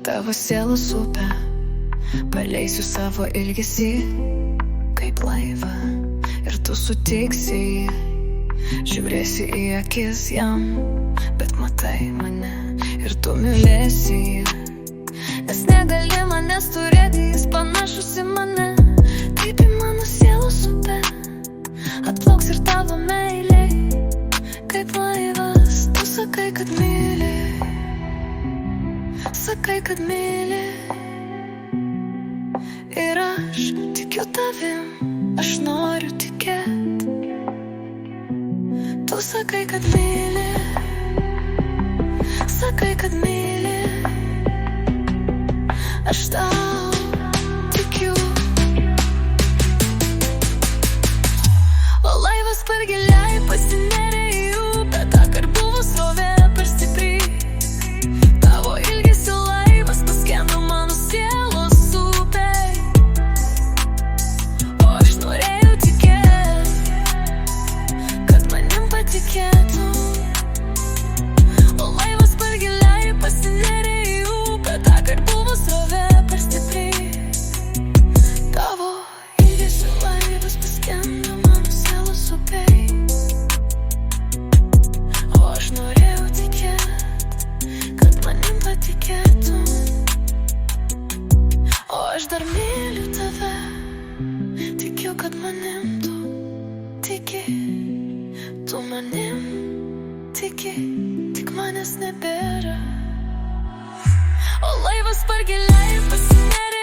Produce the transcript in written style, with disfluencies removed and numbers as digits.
tavo sielos upę, paleisiu savo ilgesį kaip laivą, ir tu sutiksi jį, žiūrėsi į akis jam, bet matai mane ir tu mylėsi jį, nes negali manęs turėti, jis panašus į mane, kaip į mano sielos upę, atplauks ir tavo meilė, kaip laivas. Tu sakai, kad myli, sakai, kad myli, ir aš tikiu tavim, aš noriu tikėt. Tu sakai, kad myli, sakai, kad myli, aš tau tikiu. O laivas per giliai pasinėrė į upę, tąkart buvo srovė per stipri, tavo ilgesio laivas paskendo mano sielos upėj, o aš norėjau tikėt, kad manim patikėtum. O laivas per giliai pasinėrė į upę, tąkart buvo srovė per stipri, tavo ilgesio laivas paskendo mano sielos upėj, o aš norėjau tikėt, kad manim patikėtum. O aš dar myliu tave, tikiu, kad manim tu tiki, tu manim tiki, tik manęs nebėra. O laivas per giliai pasinėrė